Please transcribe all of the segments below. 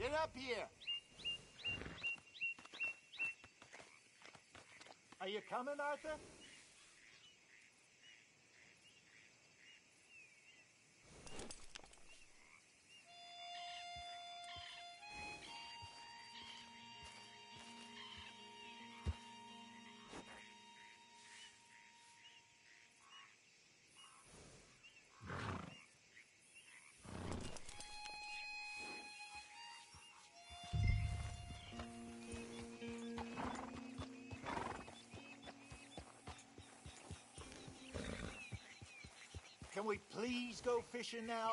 Get up here. Are you coming, Arthur? Can we please go fishing now?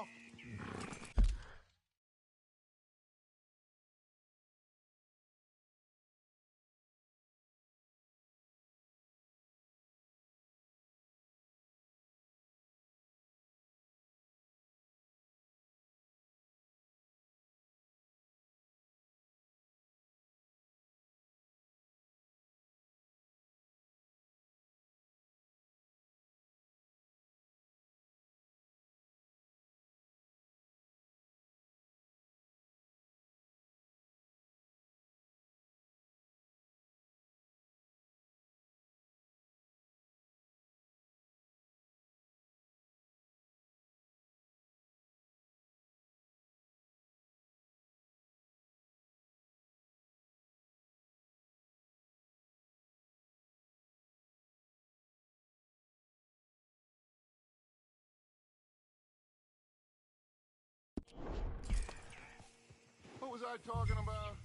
What was I talking about?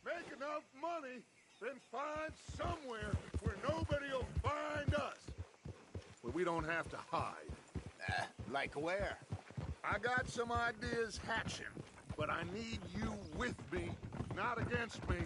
Make enough money, then find somewhere where nobody'll find us. Where we don't have to hide. Like where? I got some ideas hatching, but I need you with me, not against me.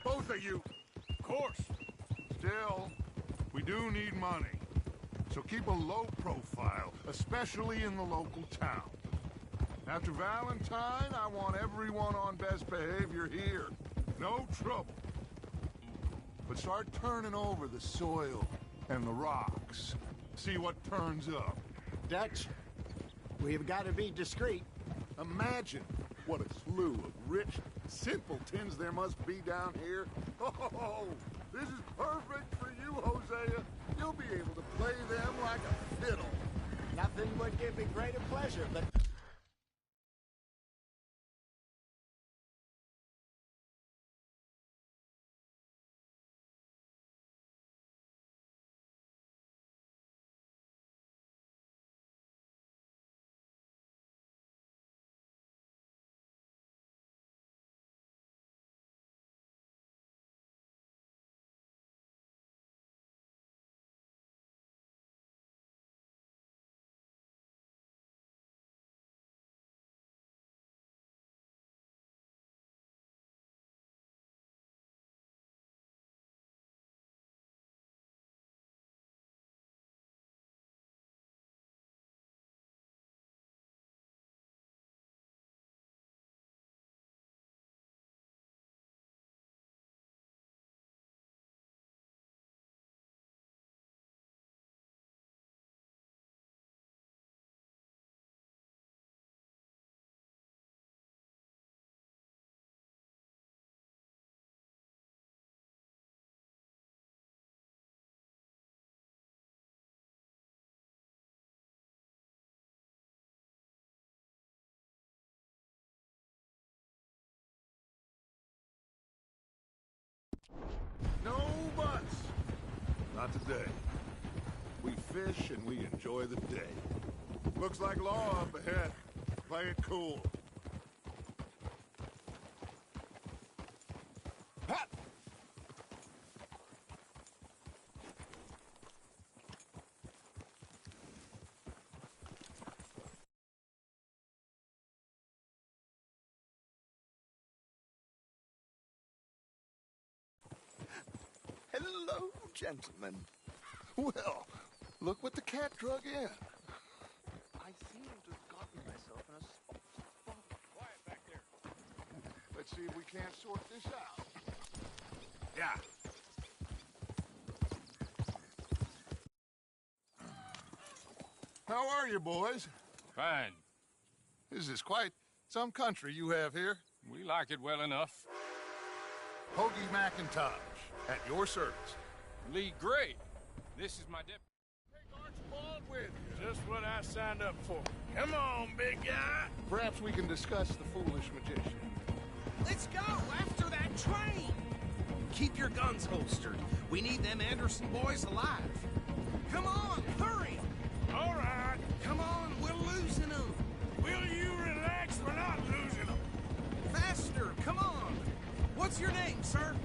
Both of you. Of course. Still, we do need money. So keep a low profile, especially in the local town. After Valentine, I want everyone on best behavior here. No trouble. But start turning over the soil and the rocks. See what turns up. Dutch, we've got to be discreet. Imagine what a slew of rich simpletons there must be down here. Oh, this is perfect for you, Hosea. You'll be able to play them like a fiddle. Nothing would give me greater pleasure, but No buts. Not today. We fish and we enjoy the day. Looks like law up ahead. Play it cool. Ha! Hello, gentlemen. Well, look what the cat drug in. I seem to have gotten myself in a spot. Quiet back there. Let's see if we can't sort this out. Yeah. How are you, boys? Fine. This is quite some country you have here. We like it well enough. Hoagie McIntosh, at your service. Lee Gray. This is my deputy. Take Archibald with you. Just what I signed up for. Come on, big guy. Perhaps we can discuss the foolish magician. Let's go after that train. Keep your guns holstered. We need them Anderson boys alive. Come on, hurry. All right. Come on, we're losing them. Will you relax? We're not losing them. Faster, come on. What's your name, sir?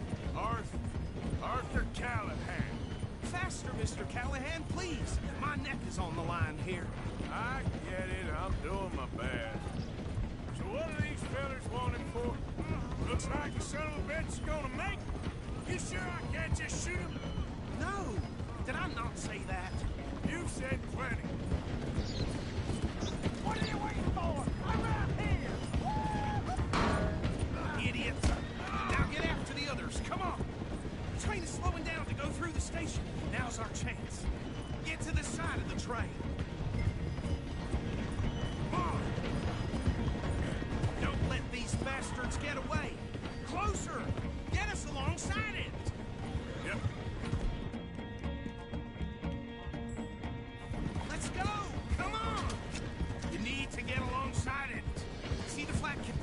Arthur Callahan. Faster, Mr. Callahan, please. My neck is on the line here. I get it. I'm doing my best. So what are these fellas wanted for? Looks like the son of a bitch is gonna make it. You sure I can't just shoot him? No, did I not say that? You've said plenty. What are you waiting for? I'm out here! Idiots! Now get after the others, come on! The train is slowing down to go through the station. Now's our chance. Get to the side of the train. Come on! Don't let these bastards get away! Closer! Get us alongside it! Yep. Let's go! Come on! You need to get alongside it. See the flat cap.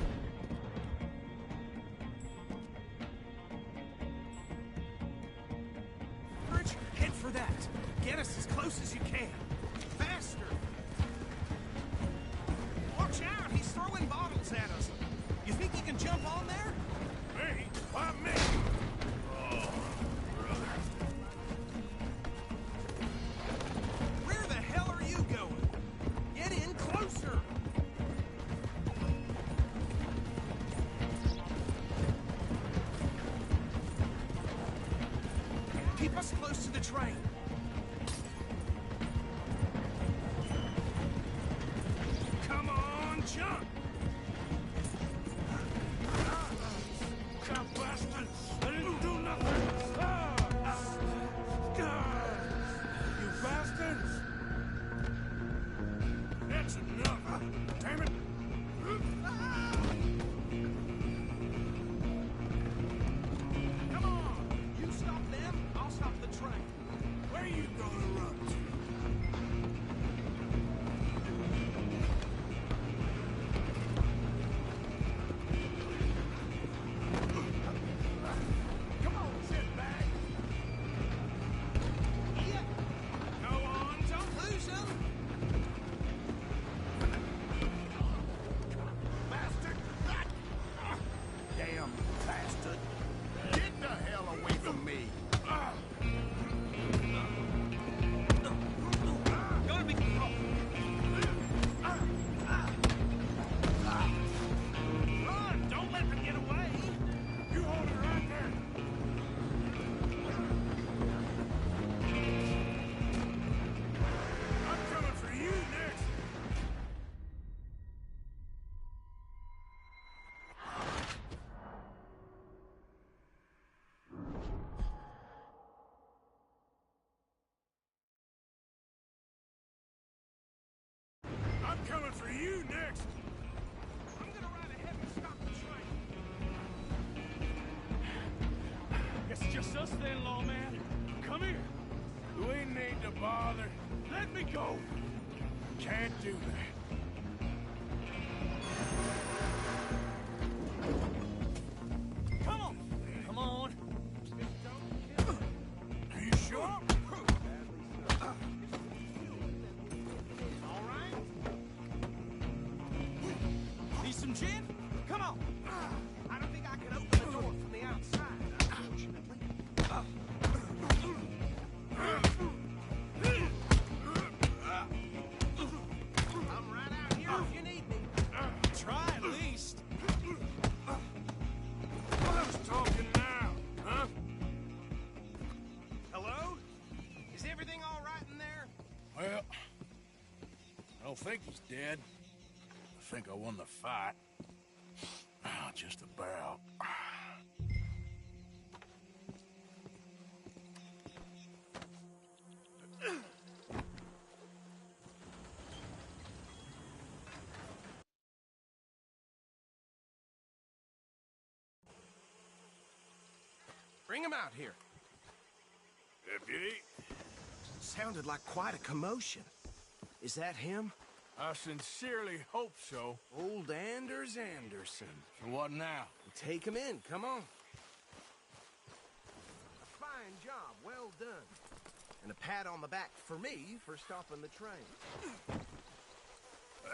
Head for that. Get us as close as you can. Faster! Watch out! He's throwing bottles at us. You think you can jump on there? Me? Why me? Oh, brother. Where the hell are you going? Get in closer! Keep us close to the train. Come on, jump! Jump, bastard! I didn't do nothing! You bastards! That's enough! Damn it! Come on! You stop them, I'll stop the train. Where are you gonna run to? Come on, sit back. Yeah. Go on, don't lose them. Bastard! Damn bastard. Get the hell away from me. Gonna be. Run! Don't let them get away. You hold it right there! I'm coming for you next! I'm coming for you next! I'm gonna ride ahead and stop the train. Guess it's just us then, lawman. Come here. We need to bother. Let me go. Can't do that. Come on! Come on! don't think he's dead. I think I won the fight. Just about. Bring him out here. Deputy, Sounded like quite a commotion. Is that him? I sincerely hope so. Old Anders Anderson. So what now? Take him in, come on. A fine job, well done. And a pat on the back for me for stopping the train.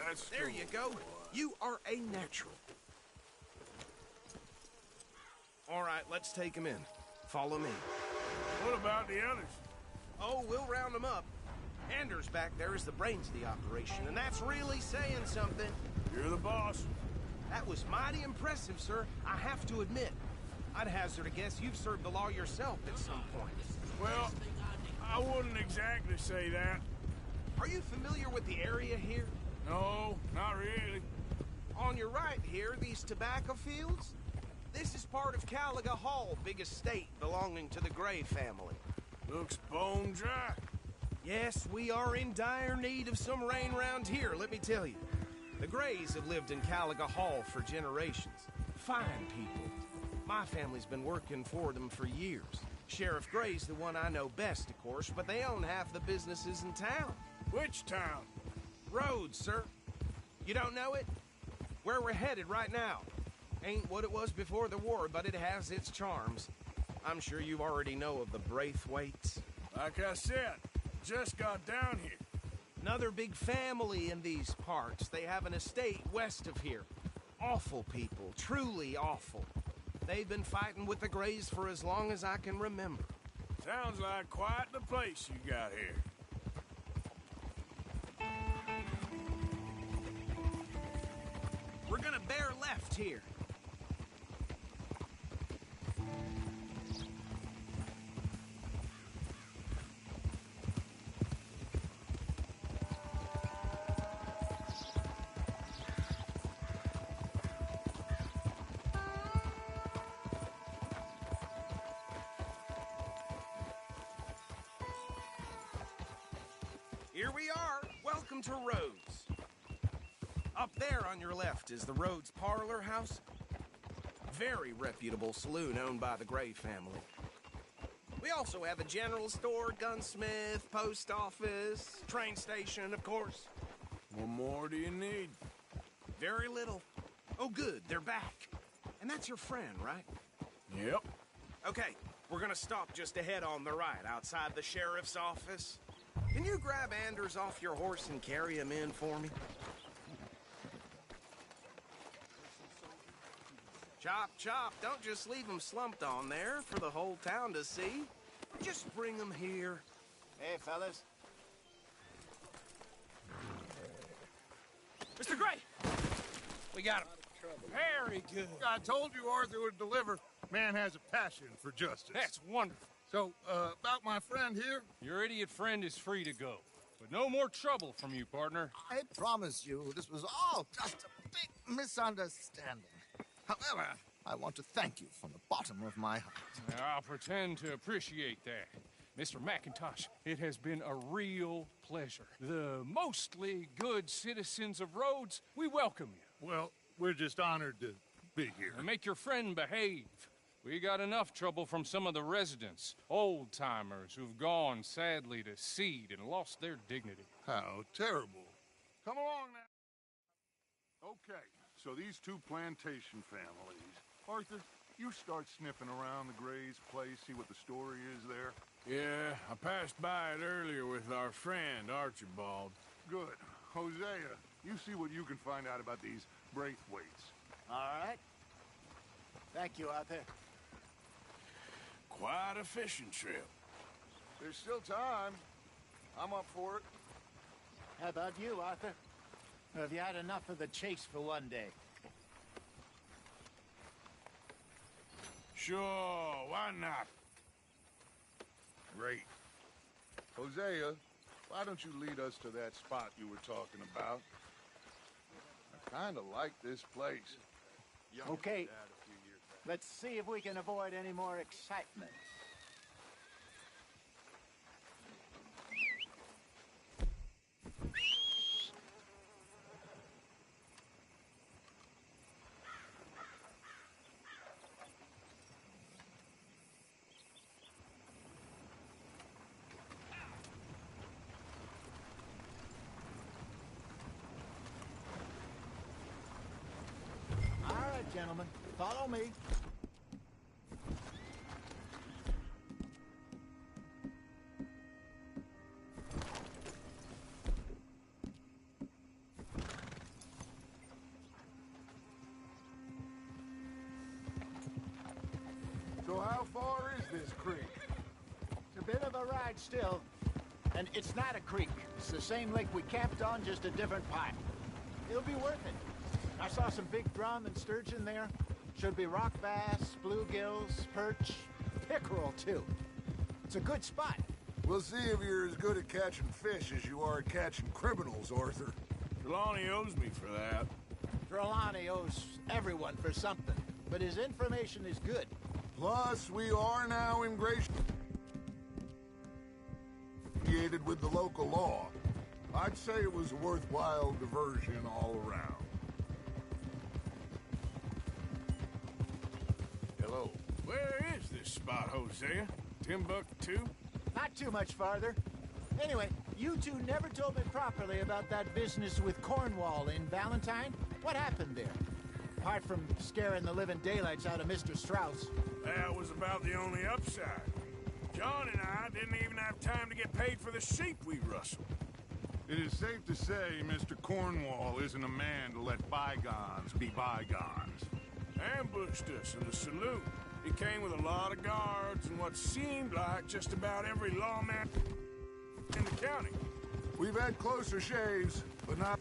That's There you go. You are a natural. All right, let's take him in. Follow me. What about the others? Oh, we'll round them up. Anders back there is the brains of the operation, and that's really saying something. You're the boss. That was mighty impressive, sir. I have to admit. I'd hazard a guess you've served the law yourself at some point. Well, I wouldn't exactly say that. Are you familiar with the area here? No, not really. On your right here, these tobacco fields? This is part of Caliga Hall, big estate belonging to the Gray family. Looks bone dry. Yes, we are in dire need of some rain round here, let me tell you. The Grays have lived in Caliga Hall for generations. Fine people. My family's been working for them for years. Sheriff Gray's the one I know best, of course, but they own half the businesses in town. Which town? Rhodes, sir. You don't know it? Where we're headed right now. Ain't what it was before the war, but it has its charms. I'm sure you already know of the Braithwaites. Like I said, just got down here. Another big family in these parts. They have an estate west of here. Awful people, truly awful. They've been fighting with the Grays for as long as I can remember. Sounds like quite the place you got here. We're gonna bear left here. Here we are. Welcome to Rhodes. Up there on your left is the Rhodes Parlor House. Very reputable saloon owned by the Gray family. We also have a general store, gunsmith, post office, train station, of course. What more do you need? Very little. Oh, good, they're back. And that's your friend, right? Yep. Okay, we're gonna stop just ahead on the right, outside the sheriff's office. Can you grab Anders off your horse and carry him in for me? Chop, chop. Don't just leave him slumped on there for the whole town to see. Just bring him here. Hey, fellas. Mr. Gray! We got him. Very good. I told you Arthur would deliver. Man has a passion for justice. That's wonderful. So, about my friend here? Your idiot friend is free to go. But no more trouble from you, partner. I promise you, this was all just a big misunderstanding. However, I want to thank you from the bottom of my heart. I'll pretend to appreciate that. Mr. McIntosh, it has been a real pleasure. The mostly good citizens of Rhodes, we welcome you. Well, we're just honored to be here. And make your friend behave. We got enough trouble from some of the residents, old-timers who've gone, sadly, to seed and lost their dignity. How terrible. Come along now. Okay, so these two plantation families. Arthur, you start sniffing around the Gray's place, see what the story is there. Yeah, I passed by it earlier with our friend, Archibald. Good. Hosea, you see what you can find out about these Braithwaites. All right. Thank you, Arthur. Quite a fishing trip. There's still time. I'm up for it. How about you, Arthur? Or have you had enough of the chase for one day? Sure, why not? Great. Hosea, why don't you lead us to that spot you were talking about? I kinda like this place. Okay. Let's see if we can avoid any more excitement. All right, gentlemen, follow me. So how far is this creek? It's a bit of a ride still. And it's not a creek. It's the same lake we camped on, just a different pipe. It'll be worth it. I saw some big drum and sturgeon there. Should be rock bass, bluegills, perch, pickerel too. It's a good spot. We'll see if you're as good at catching fish as you are at catching criminals, Arthur. Trelawney owes me for that. Trelawney owes everyone for something, but his information is good. Plus, we are now ingratiated with the local law. I'd say it was a worthwhile diversion all around. Hello. Where is this spot, Hosea? Timbuktu? Not too much farther. Anyway, you two never told me properly about that business with Cornwall in Valentine. What happened there? Apart from scaring the living daylights out of Mr. Strauss. That was about the only upside. John and I didn't even have time to get paid for the sheep we rustled. It is safe to say Mr. Cornwall isn't a man to let bygones be bygones. Ambushed us in the saloon. He came with a lot of guards and what seemed like just about every lawman in the county. We've had closer shaves, but not...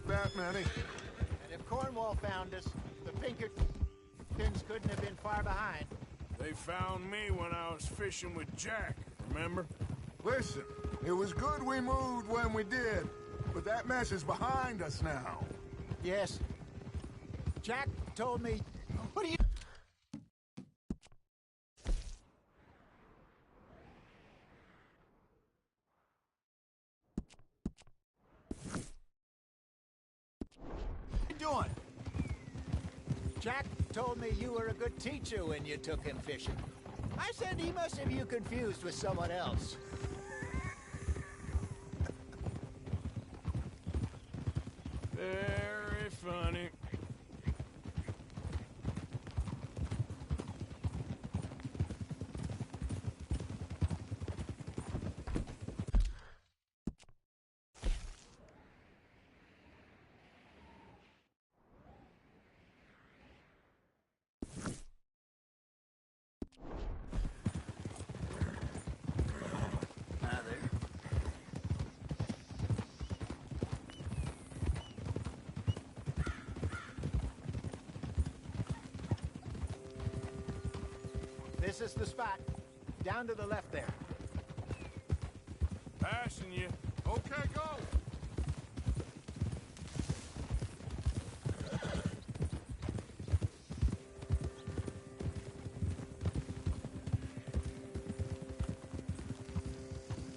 that many. And if Cornwall found us, the Pinkertons couldn't have been far behind. They found me when I was fishing with Jack, remember? Listen, it was good we moved when we did, but that mess is behind us now. Yes. Jack told me... What are you... doing? Jack told me you were a good teacher when you took him fishing. I said he must have you confused with someone else. Very funny. This is the spot. Down to the left there. Passing you. Okay, go!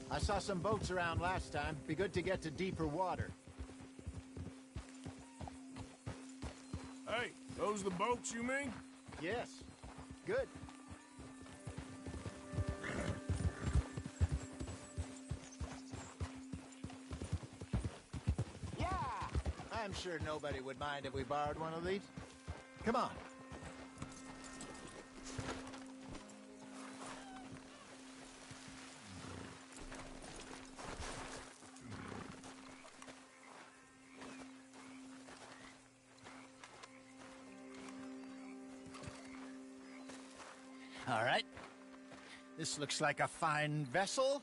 I saw some boats around last time. Be good to get to deeper water. Hey, those the boats you mean? Yes. Good. Yeah! I'm sure nobody would mind if we borrowed one of these. Come on. All right. This looks like a fine vessel.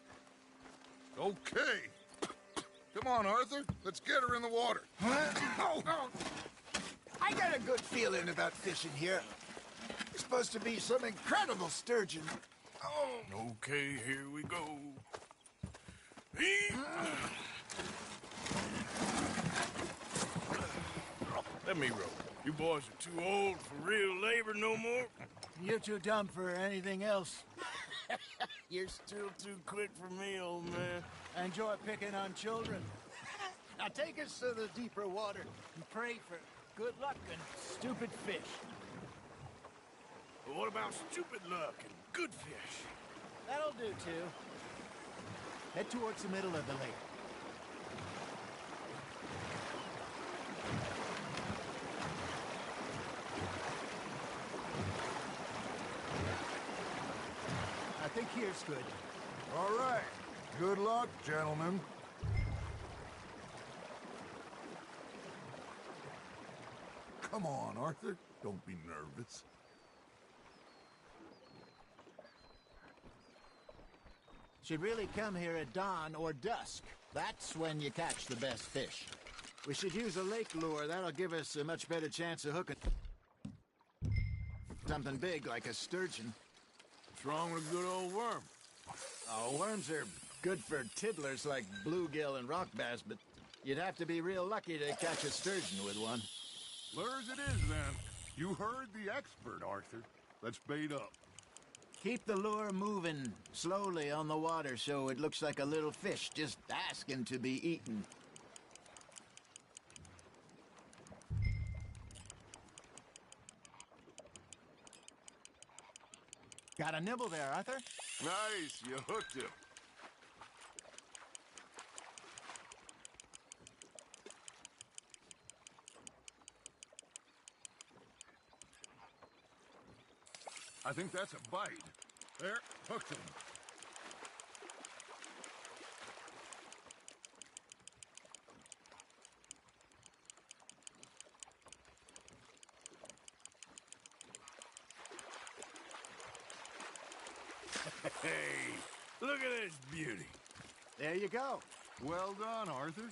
Okay. Come on, Arthur. Let's get her in the water. Oh, I got a good feeling about fishing here. It's supposed to be some incredible sturgeon. Oh. Okay, here we go. Eat. Let me row. You boys are too old for real labor no more. You're too dumb for anything else. You're still too quick for me, old man. I enjoy picking on children. Now take us to the deeper water and pray for good luck and stupid fish. But what about stupid luck and good fish? That'll do, too. Head towards the middle of the lake. I think here's good. All right. Good luck, gentlemen. Come on, Arthur. Don't be nervous. Should really come here at dawn or dusk. That's when you catch the best fish. We should use a lake lure. That'll give us a much better chance of hooking something big like a sturgeon. What's wrong with a good old worm? Oh, worms are good for tiddlers like bluegill and rock bass, but you'd have to be real lucky to catch a sturgeon with one. Lures it is, then. You heard the expert, Arthur. Let's bait up. Keep the lure moving slowly on the water so it looks like a little fish just asking to be eaten. Got a nibble there, Arthur? Nice, you hooked him. I think that's a bite. There, hooked him. Hey, look at this beauty. There you go. Well done, Arthur.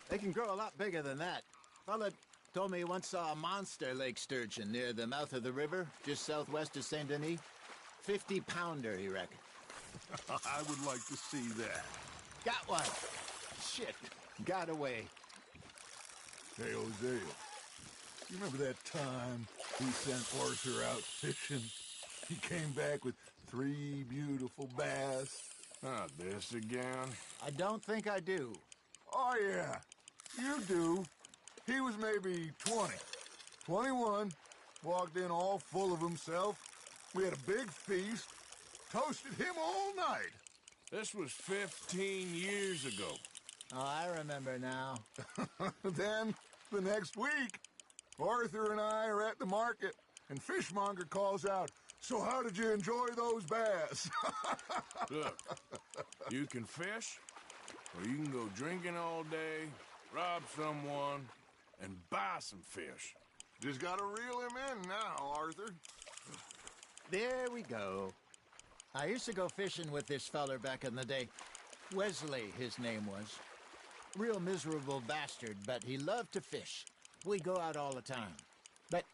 They can grow a lot bigger than that. Fella told me he once saw a monster lake sturgeon near the mouth of the river, just southwest of Saint Denis. 50-pounder, he reckoned. I would like to see that. Got one. Shit, got away. Hey, Hosea, you remember that time we sent Arthur out fishing? He came back with 3 beautiful bass. Not this again. I don't think I do. Oh, yeah, you do. He was maybe 20, 21, walked in all full of himself. We had a big feast, toasted him all night. This was 15 years ago. Oh, I remember now. Then, the next week, Arthur and I are at the market, and Fishmonger calls out, "So how did you enjoy those bass?" Look, you can fish, or you can go drinking all day, rob someone, and buy some fish. Just gotta reel him in now, Arthur. There we go. I used to go fishing with this feller back in the day. Wesley, his name was. Real miserable bastard, but he loved to fish. We'd go out all the time. But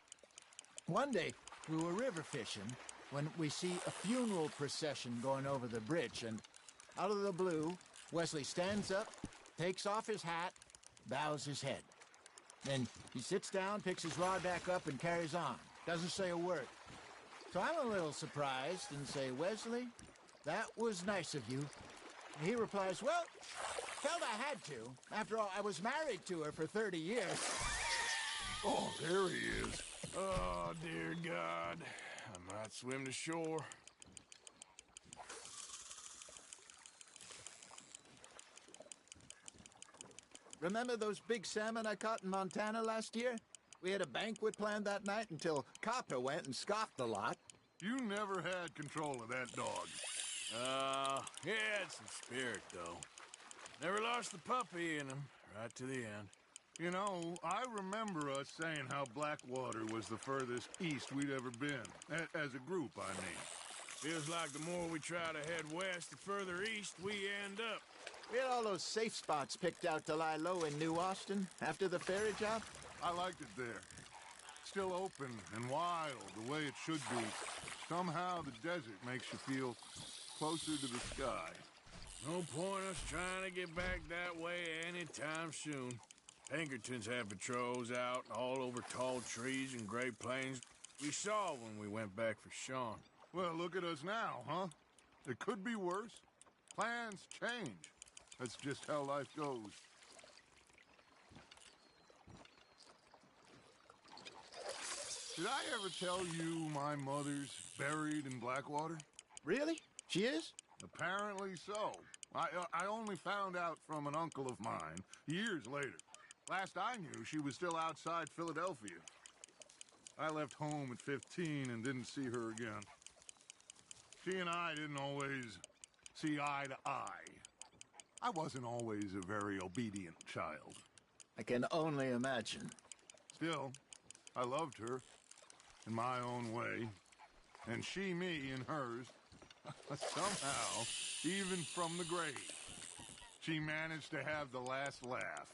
one day, we were river fishing when we see a funeral procession going over the bridge, and out of the blue, Wesley stands up, takes off his hat, bows his head. Then he sits down, picks his rod back up, and carries on. Doesn't say a word. So I'm a little surprised and say, "Wesley, that was nice of you." And he replies, "Well, felt I had to. After all, I was married to her for 30 years. Oh, there he is. Oh, dear God. I might swim to shore. Remember those big salmon I caught in Montana last year? We had a banquet planned that night until Copper went and scoffed the lot. You never had control of that dog. He had some spirit, though. Never lost the puppy in him, right to the end. You know, I remember us saying how Blackwater was the furthest east we'd ever been. As a group, I mean. Feels like the more we try to head west, the further east we end up. We had all those safe spots picked out to lie low in New Austin after the ferry job. I liked it there. Still open and wild, the way it should be. Somehow the desert makes you feel closer to the sky. No point us trying to get back that way anytime soon. Pinkertons have patrols out all over tall trees and Great Plains. We saw when we went back for Sean. Well, look at us now, huh? It could be worse. Plans change. That's just how life goes. Did I ever tell you my mother's buried in Blackwater? Really? She is? Apparently so. I only found out from an uncle of mine years later. Last I knew, she was still outside Philadelphia. I left home at 15 and didn't see her again. She and I didn't always see eye to eye. I wasn't always a very obedient child. I can only imagine. Still, I loved her in my own way, and she me in hers. Somehow, even from the grave, she managed to have the last laugh.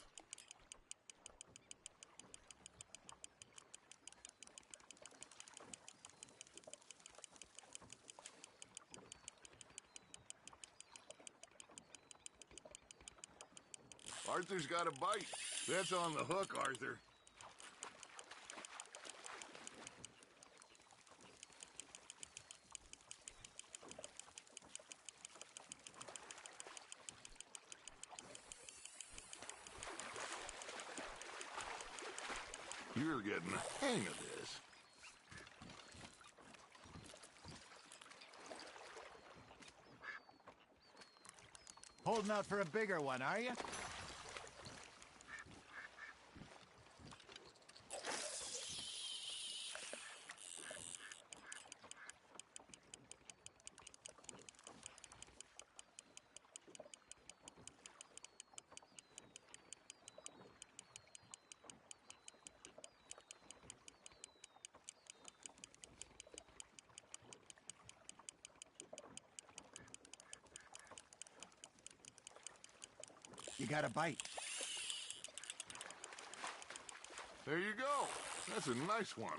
Arthur's got a bite. That's on the hook, Arthur. You're getting the hang of this. Holding out for a bigger one, are you? You got a bite. There you go. That's a nice one.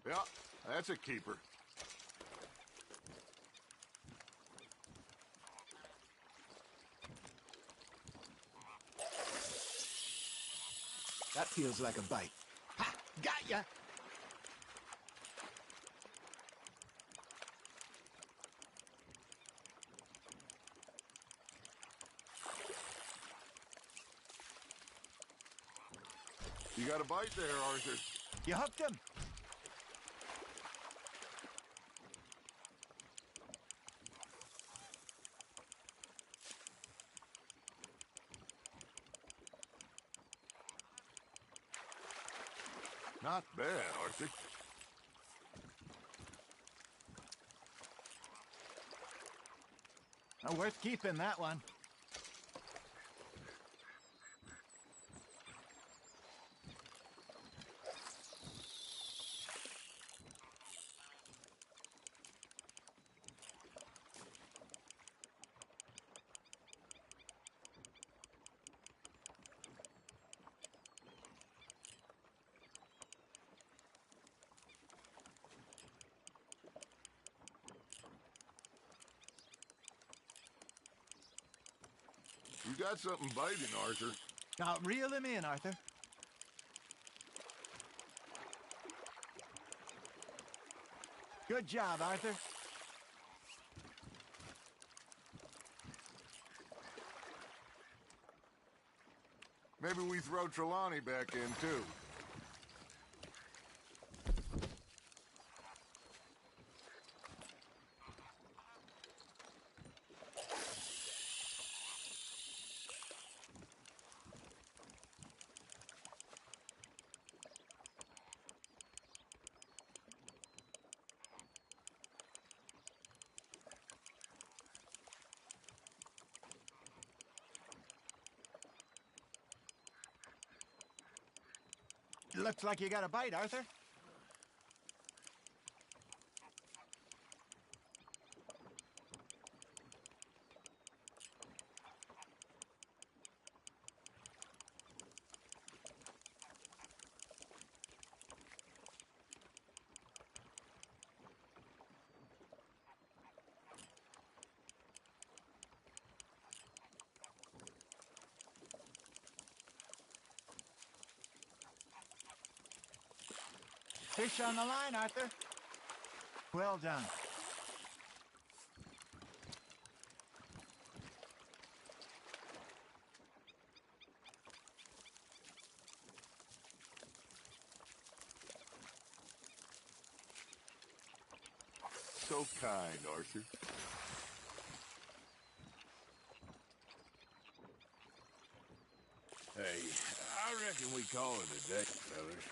Yeah, that's a keeper. That feels like a bite. Ha! Got ya! You got a bite there, Arthur. You hooked him. Not bad, Arthur. Oh, worth keeping, that one. You got something biting, Arthur. Now, reel him in, Arthur. Good job, Arthur. Maybe we throw Trelawney back in, too. Looks like you got a bite, Arthur. Fish on the line, Arthur. Well done. So kind, Arthur. Hey, I reckon we call it a day, fellas.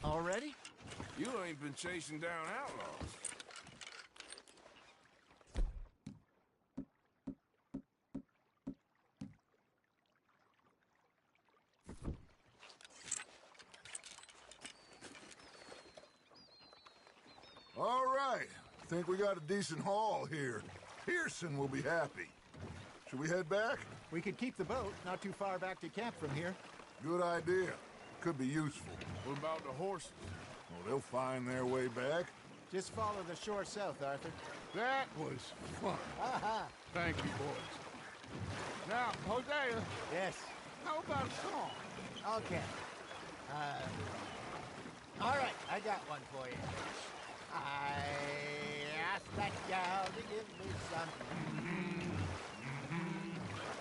Already? You ain't been chasing down outlaws. All right. Think we got a decent haul here. Pearson will be happy. Should we head back? We could keep the boat not too far back to camp from here. Good idea. Could be useful. What about the horses? Well, they'll find their way back. Just follow the shore south, Arthur. That was fun. Thank you, boys. Now, Hosea, Yes. how about a song? Okay. All right, I got one for you. I asked that gal to give me some.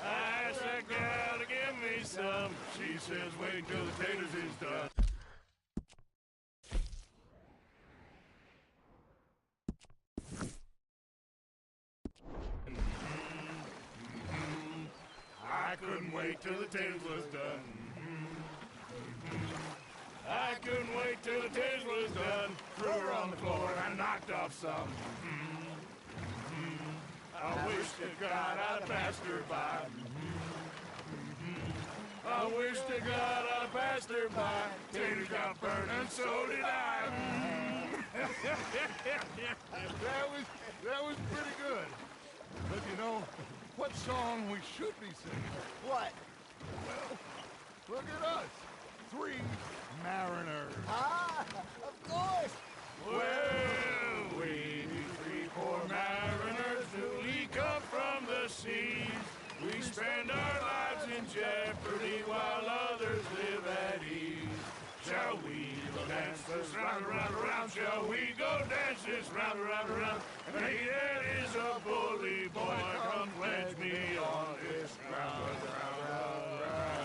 I asked that gal to give me some. She says wait till the taters is done. I couldn't wait till the taters was done. I couldn't wait till the taters was done. Threw her on the floor and I knocked off some. I wish to God I'd have passed her by. I wish to God I'd have passed her by. Taters got burned and so did I. That was pretty good. But you know, what song we should be singing? What? Well, look at us. 3 mariners. Ah, of course. Well, we 3 poor mariners newly come from the seas. We spend our lives in jeopardy while others live at ease. Shall we go dance this round, around, around? Shall we go dance this round, around, around? And he that is a bully boy, come pledge me on this ground, ground, ground.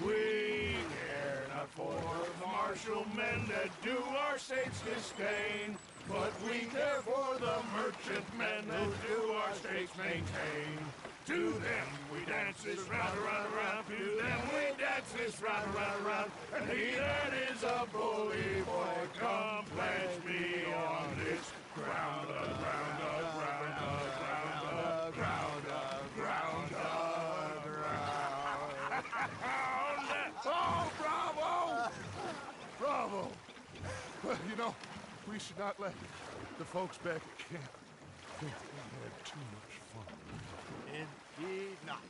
We care not for the martial men that do our state's disdain, but we care for the merchant men who do our states maintain. To them we dance this round, around, around. To them we dance this round, around, around. And he that is a bully boy, come pledge me on this ground, ground, ground, ground, ground, ground, ground. Oh, bravo! Bravo! Well, you know, we should not let the folks back at camp think we had too much fun. Indeed not.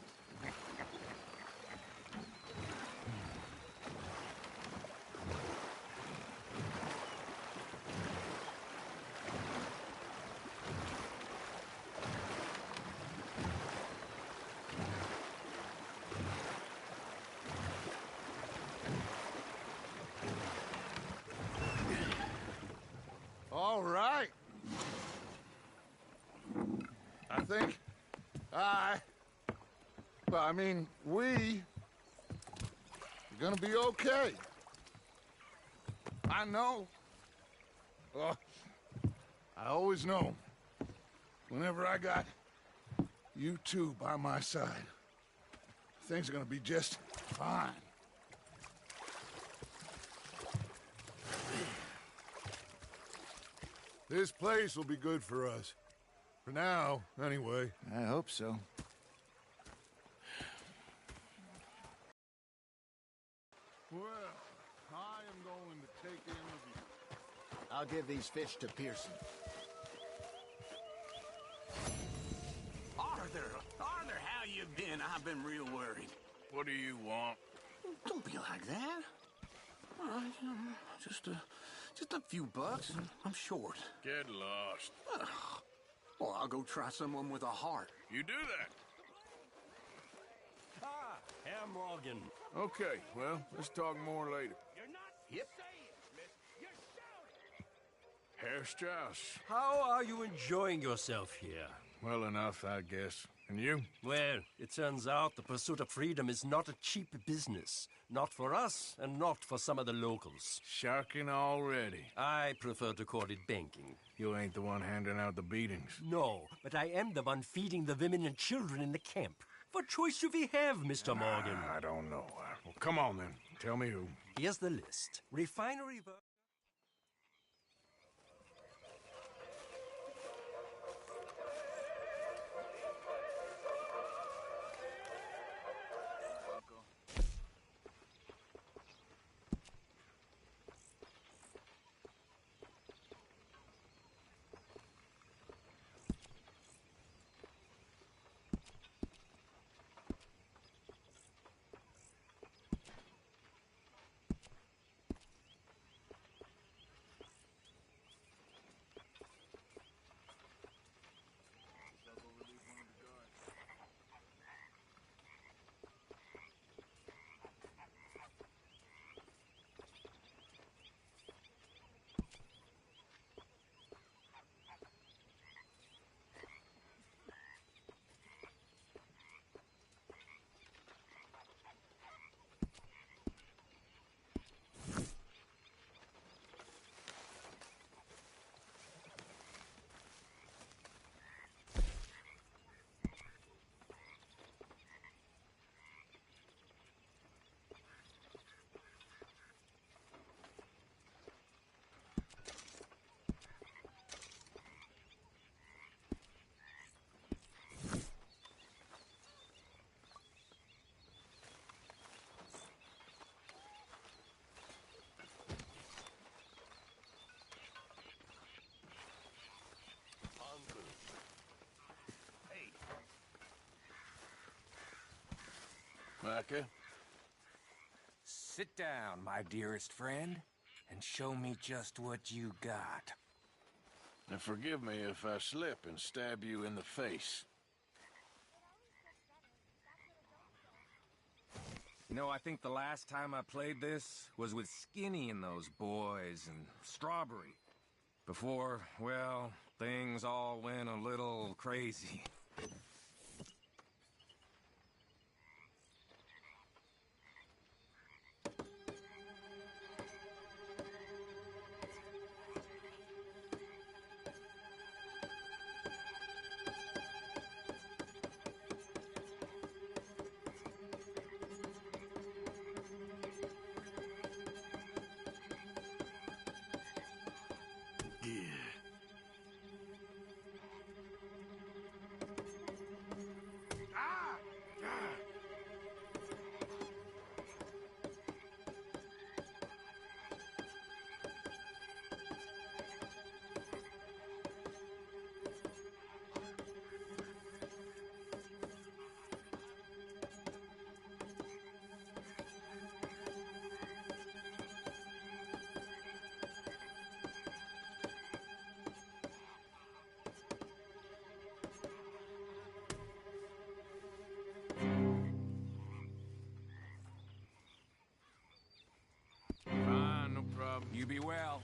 All right. I think we are gonna be okay. I know. I always know. Whenever I got you two by my side, things are gonna be just fine. This place will be good for us. For now, anyway. I hope so. Well, I am going to take in the view. I'll give these fish to Pearson. Arthur, how you been? I've been real worried. What do you want? Don't be like that. All right, just a few bucks. I'm short. Get lost. Well, I'll go try someone with a heart. You do that. Herr Morgan. Okay, well, let's talk more later. You're not saying, Smith. You're shouting. Herr Strauss. How are you enjoying yourself here? Well enough, I guess. And you? Well, it turns out the pursuit of freedom is not a cheap business. Not for us, and not for some of the locals. Sharking already. I prefer to call it banking. You ain't the one handing out the beatings. No, but I am the one feeding the women and children in the camp. What choice do we have, Mr. Morgan? I don't know. Well, come on then. Tell me who. Here's the list. Refinery... Micah? Sit down, my dearest friend, and show me just what you got. Now forgive me if I slip and stab you in the face. You know, I think the last time I played this was with Skinny and those boys and Strawberry. Before, well, things all went a little crazy. Fine, no problem. You be well.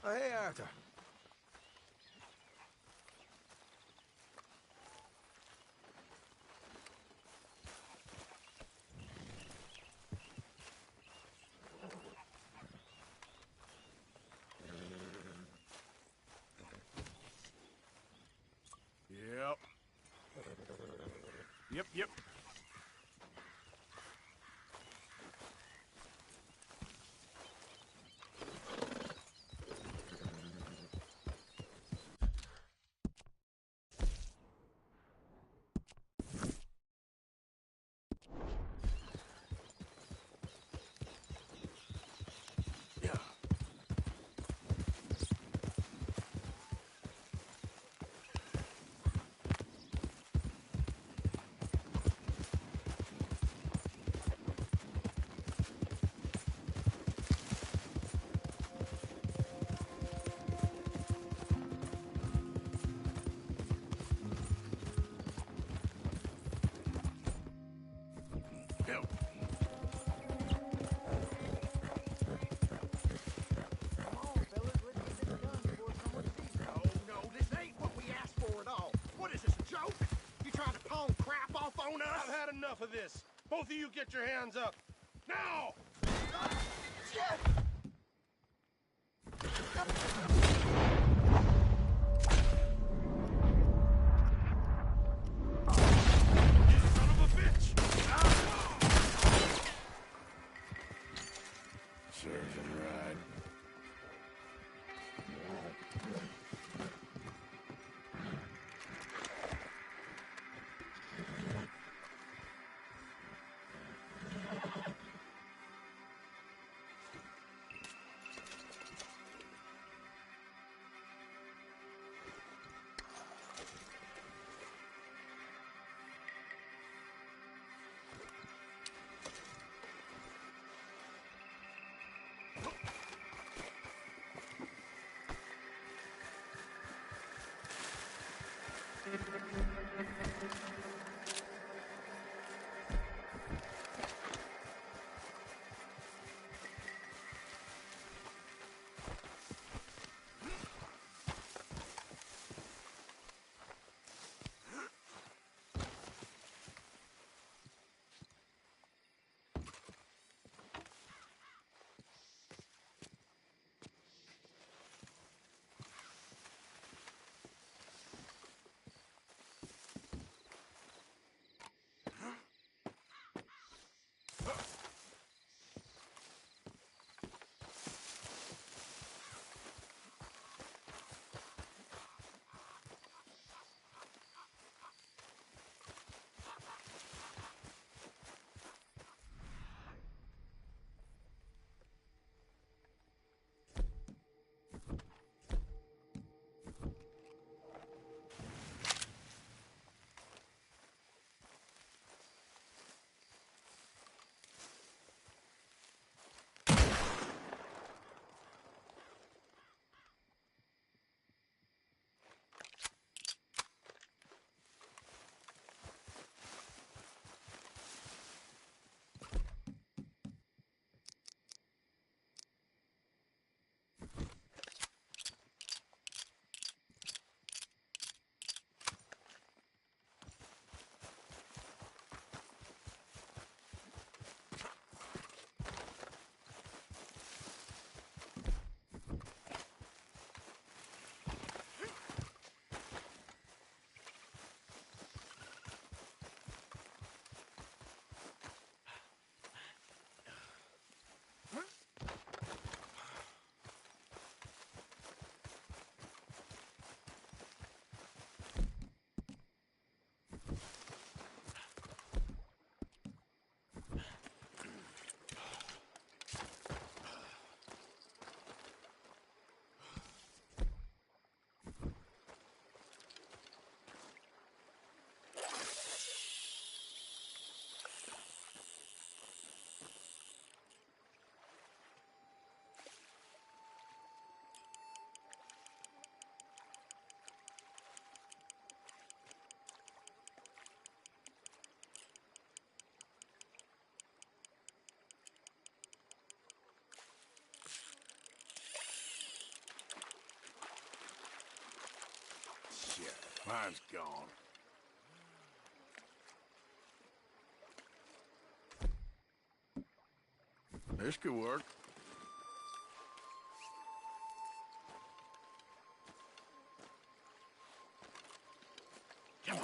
Hey, Arthur. Yep. Yep. Help. Come on, fellas, let's get this done before someone sees us. No, this ain't what we asked for at all. What is this, a joke? You trying to pawn crap off on us? I've had enough of this. Both of you get your hands up. Now! Serves him right. Shit, mine's gone. This could work. Come on.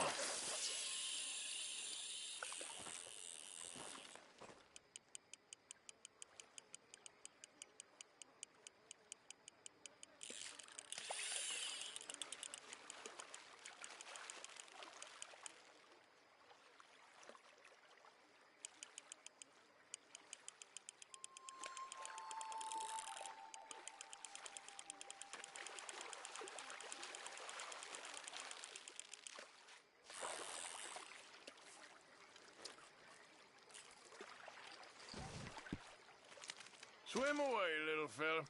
Swim away, little fella.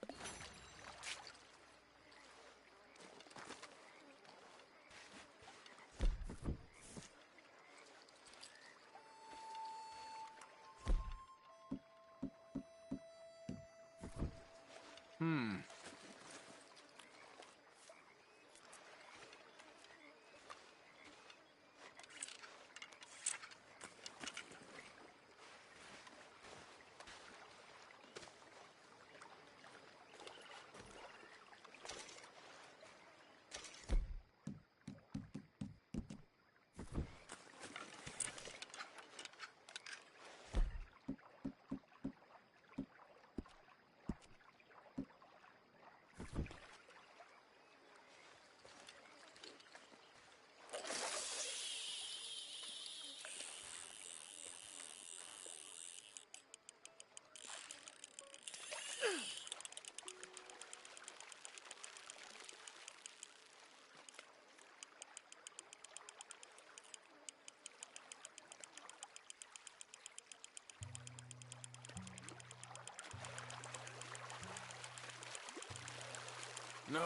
No!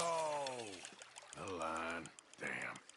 The line. Damn.